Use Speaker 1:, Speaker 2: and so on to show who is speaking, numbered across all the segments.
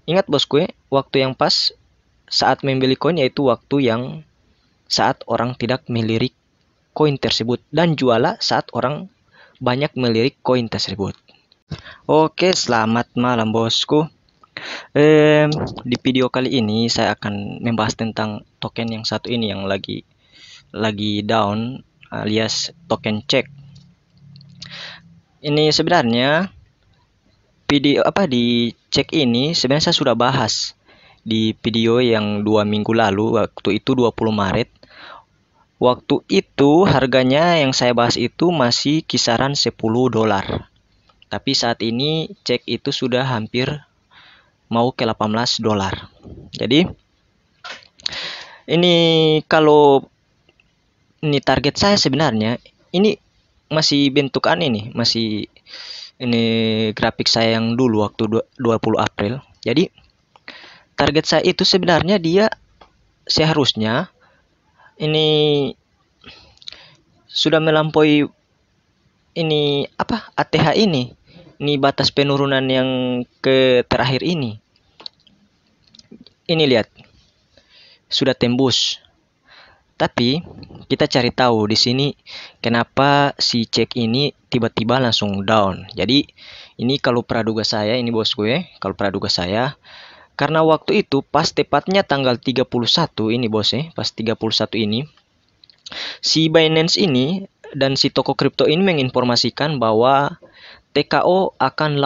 Speaker 1: Ingat bosku ya, waktu yang pas saat membeli koin yaitu waktu yang saat orang tidak melirik koin tersebut dan juala saat orang banyak melirik koin tersebut. Oke, selamat malam bosku. Em, di video kali ini saya akan membahas tentang token yang satu ini yang lagi down alias token cek. Ini sebenarnya video apa di cek ini sebenarnya saya sudah bahas di video yang 2 minggu lalu, waktu itu 20 Maret. Waktu itu harganya yang saya bahas itu masih kisaran $10. Tapi saat ini cek itu sudah hampir mau ke $18. Jadi ini kalau ini target saya sebenarnya ini masih bentukan ini, masih ini grafik saya yang dulu waktu 20 April. Jadi target saya itu sebenarnya dia seharusnya ini sudah melampaui ini apa ATH ini batas penurunan yang ke terakhir ini lihat sudah tembus, tapi kita cari tahu di sini kenapa si cek ini tiba-tiba langsung down. Jadi ini kalau praduga saya ini bosku ya, kalau praduga saya karena waktu itu pas tepatnya tanggal 31 ini bos ya, pas 31 ini si Binance ini dan si toko kripto ini menginformasikan bahwa TKO akan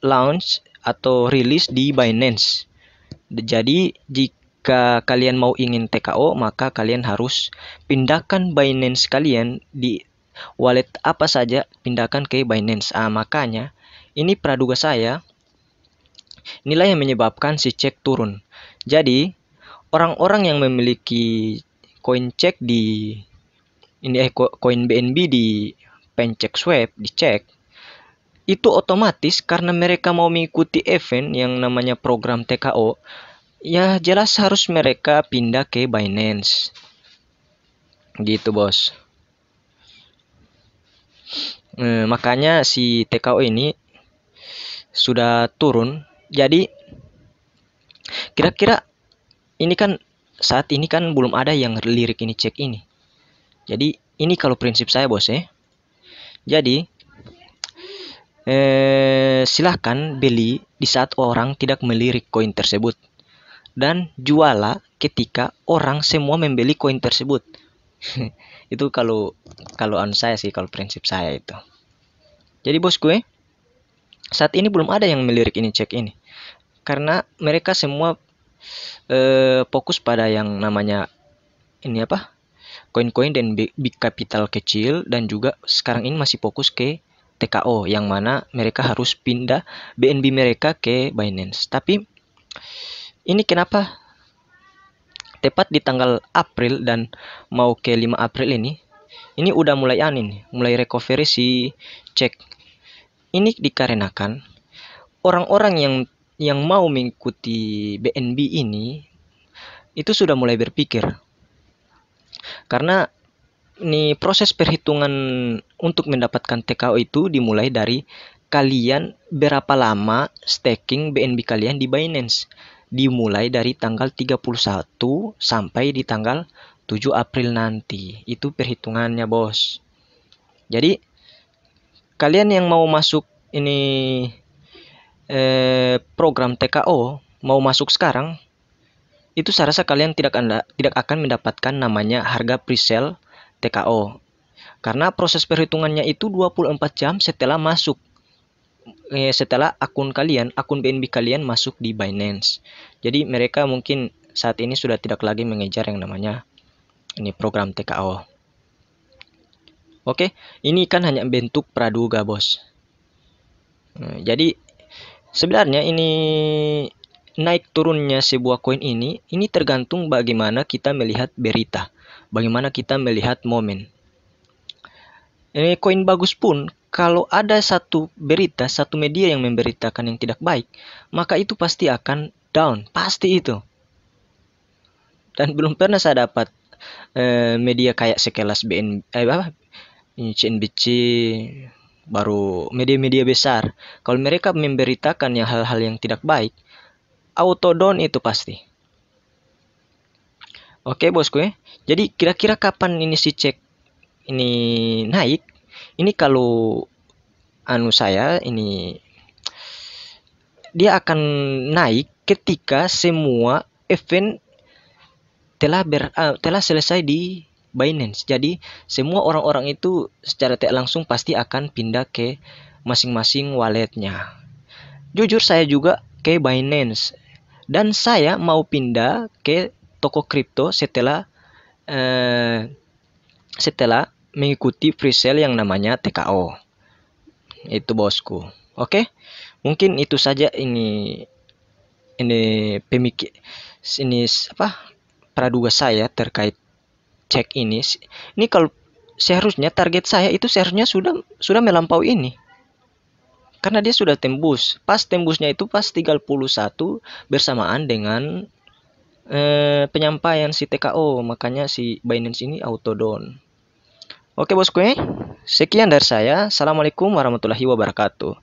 Speaker 1: launch atau rilis di Binance. Jadi jika kalian mau ingin TKO maka kalian harus pindahkan Binance kalian di wallet apa saja, pindahkan ke Binance. Makanya ini praduga saya inilah yang menyebabkan si cek turun. Jadi orang-orang yang memiliki koin cek di koin BNB di Pancake Swap dicek itu otomatis karena mereka mau mengikuti event yang namanya program TKO, ya jelas harus mereka pindah ke Binance. Gitu bos. Makanya si TKO ini sudah turun. Jadi kira-kira ini kan saat ini kan belum ada yang lirik ini cek ini. Jadi ini kalau prinsip saya bos ya. Jadi silahkan beli di saat orang tidak melirik koin tersebut dan juala ketika orang semua membeli koin tersebut. Itu kalau saya sih, kalau prinsip saya itu. Jadi bosku saat ini belum ada yang melirik ini cek ini karena mereka semua fokus pada yang namanya ini apa koin-koin dan big capital kecil, dan juga sekarang ini masih fokus ke TKO yang mana mereka harus pindah BNB mereka ke Binance. Tapi ini kenapa tepat di tanggal April dan mau ke 5 April ini udah mulai mulai recovery si cek. Ini dikarenakan orang-orang yang mau mengikuti BNB ini itu sudah mulai berpikir. Karena ini proses perhitungan untuk mendapatkan TKO itu dimulai dari kalian berapa lama staking BNB kalian di Binance. Dimulai dari tanggal 31 sampai di tanggal 7 April nanti. Itu perhitungannya bos. Jadi kalian yang mau masuk ini program TKO, mau masuk sekarang, itu saya rasa kalian tidak akan mendapatkan namanya harga presale TKO. Karena proses perhitungannya itu 24 jam setelah masuk. Setelah akun BNB kalian masuk di Binance. Jadi mereka mungkin saat ini sudah tidak lagi mengejar yang namanya ini program TKO. Oke, ini kan hanya bentuk praduga bos. Jadi sebenarnya ini naik turunnya sebuah koin ini tergantung bagaimana kita melihat berita, bagaimana kita melihat momen. Ini koin bagus pun kalau ada satu berita, satu media yang memberitakan yang tidak baik, maka itu pasti akan down, pasti itu. Dan belum pernah saya dapat media kayak sekelas CNBC, baru media-media besar. Kalau mereka memberitakan yang hal-hal yang tidak baik, auto down itu pasti. Oke bosku ya. Jadi kira-kira kapan ini si cek ini naik? Ini kalau saya ini dia akan naik ketika semua event telah selesai di Binance. Jadi semua orang-orang itu secara tidak langsung pasti akan pindah ke masing-masing walletnya. Jujur saya juga ke Binance dan saya mau pindah ke toko kripto setelah mengikuti free sale yang namanya TKO. Itu bosku. Oke, mungkin itu saja ini praduga saya terkait cek ini. Ini kalau seharusnya target saya itu seharusnya sudah melampaui ini. Karena dia sudah tembus. Pas tembusnya itu pas 31 bersamaan dengan penyampaian si TKO. Makanya si Binance ini auto down. Oke bosku, sekian dari saya. Assalamualaikum warahmatullahi wabarakatuh.